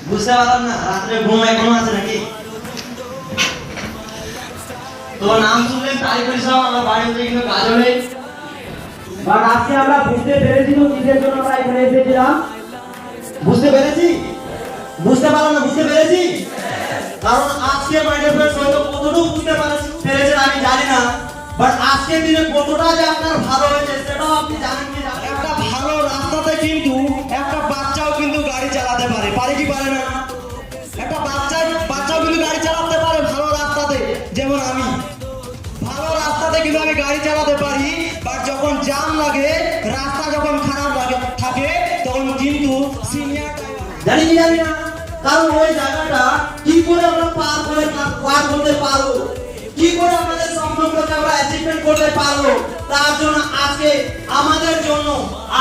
বুঝতে পারলাম না রাত্রে ঘুম এখনো আছে নাকি? তোর নাম শুনলে তাই করেছিলাম আমার বাড়িতে কিন্তু কাজ নেই। বাট আজকে আমরা বুঝতে পেরেছি তো কিসের জন্য আমরা এখানে এসেছিলাম। বুঝতে পেরেছি? বুঝতে পারলাম না, বুঝতে পেরেছি কারণ আজকে মাইন্ডের ফ্রেন্ডস হয়তো কতটুকু বুঝতে পেরেছেন আমি জানি না, বাট আজকের দিনে কতটা যে আপনার ভালো হয়েছে সেটাও আপনি জানেন কি? একটা ভালো রাস্তাতে কিন্তু একটা বাচ্চাও কিন্তু গাড়ি চালাতে পারে, পারে কি পারে না? একটা বাচ্চাও কিন্তু গাড়ি চালাতে পারে ভালো রাস্তাতে। যেমন আমি ভালো রাস্তাতে কিন্তু আমি গাড়ি চালাতে পারি, বাট যখন জ্যাম লাগে, রাস্তা যখন খারাপ লাগে থাকে তখন কিন্তু সিনিয়র জানি কি জানি না, কারণ ওই জায়গাটা কি করে আমরা পার করতে পারবো, কি করে আমাদের স্বপ্নগুলোকে আমরা অ্যাচিভমেন্ট করতে পারবো, তার জন্য আজকে আমাদের জন্য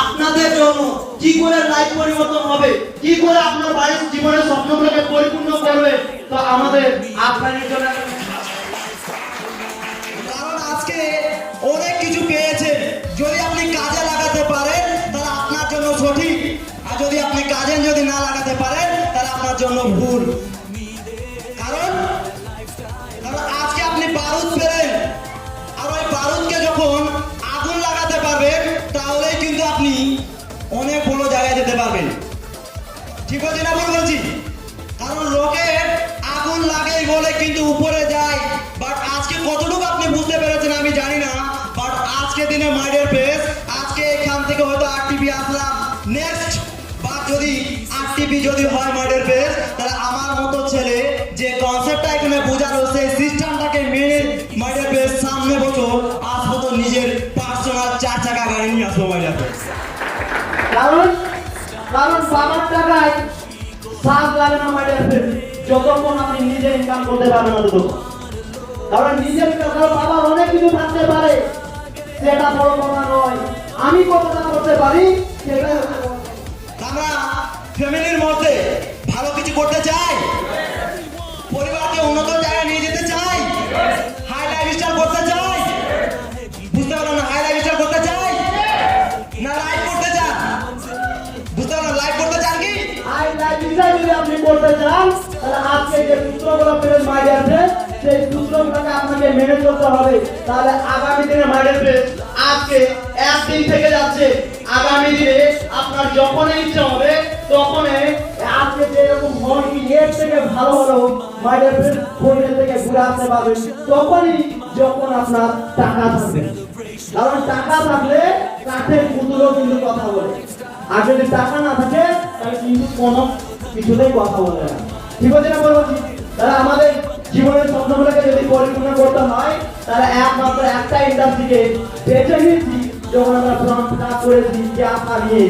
আপনাদের জন্য কি করে লাইফ পরিবর্তন হবে, কি করে আপনার বাড়ির জীবনের স্বপ্নগুলোকে পরিপূর্ণ করবে, তো আমাদের আপনাদের জন্য। কারণ আজকে অনেক কিছু পেয়েছেন, যদি আপনি কাজে লাগাতে পারেন তাহলে আপনার জন্য সঠিক, আর যদি আপনি কাজে যদি না লাগাতে পারেন তাহলে আপনার জন্য ভুল। কারণ আজকে আপনি বারুদ পেলেন, আর ওই বারুদকে যখন আগুন লাগাতে পারবেন তাহলেই কিন্তু আপনি অনেক বড় জায়গায় যেতে পারবেন। ঠিক আছে না ভুল বলছি? কারণ রকেট আগুন লাগে বলে কিন্তু উপরে যায়, বাট আজকে কতটুকু আপনি বুঝতে পেরেছেন আমি জানি না, বাট আজকে দিনে মাই ডিয়ার ফ্রেন্ডস, আজকে এখান থেকে হয়তো আরটিভি আসলাম, নেক্সট বার যদি আরটিভি যদি হয় মাই ডিয়ার ফ্রেন্ডস, তাহলে আমার মতো ছেলে যে কনসেপ্টটা এখানে বোঝালো সেই সিস্টেমটাকে মেনে মাই ডিয়ার ফ্রেন্ডস সামনে বছর আসবো তো নিজের পার্সোনাল 4 চাকা গাড়ি নিয়ে আসবো মাই ডিয়ার ফ্রেন্ডস। কারণ বাবার টাকায় সাজ লাগে না মাই ডিয়ার ফ্রেন্ড, যতক্ষণ আপনি নিজে ইনকাম করতে পারবেন না ততক্ষণ। কারণ নিজের টাকা বাবার অনেক কিছু থাকতে পারে, সেটা বড় কথা নয়, আমি কতটা করতে পারি সেটা। আমরা ফ্যামিলির মধ্যে ভালো কিছু করতে চাই, পরিবারকে উন্নত জায়গায় নিয়ে যেতে চাই, হাই লাইফস্টাইল করতে চাই। বুঝতে পারলাম না, হাই লাইফস্টাইল করতে চাই না লাইফ করতে চান? বুঝতে পারলাম, লাইফ করতে চান কি? হাই লাইফস্টাইল যদি আপনি করতে চান তাহলে আজকে যে সূত্রগুলো পেলেন মাই ডিয়ার ফ্রেন্ড, সেই সূত্রগুলোকে আপনাকে মেনে চলতে হবে। তাহলে আগামী দিনে মাই ডিয়ার ফ্রেন্ড, আজকে একদিন থেকে যাচ্ছে, আগামী দিনে আপনার যখন ইচ্ছা হবে তখনই আজকে যেরকম মন কি এর থেকে ভালো ভালো মাই ডিয়ার ফ্রেন্ড হোটেল থেকে ঘুরে আসতে পারবেন তখনই যখন আপনার টাকা থাকবে। কারণ টাকা থাকলে কাঠের পুতুলও কিন্তু কথা বলে, আর যদি টাকা না থাকে তাহলে কিন্তু কোনো কিছুতেই কথা বলে না। ঠিক আছে না বলছি? তাহলে আমাদের জীবনের স্বপ্নগুলোকে যদি পরিপূর্ণ করতে হয় তাহলে একমাত্র একটা ইন্ডাস্ট্রিকে বেছে নিয়েছি, যখন আমরা ফ্রন্ট কাজ করেছি যে আশা নিয়ে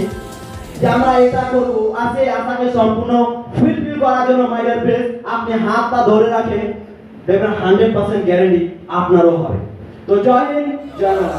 যে আমরা এটা করবো, আর সেই আশাকে সম্পূর্ণ ফুলফিল করার জন্য মাই ডিয়ার ফ্রেন্ডস আপনি হাতটা ধরে রাখেন, দেখবেন 100% গ্যারান্টি আপনারও হবে। তো জয় হিন্দ, জয় বাংলা।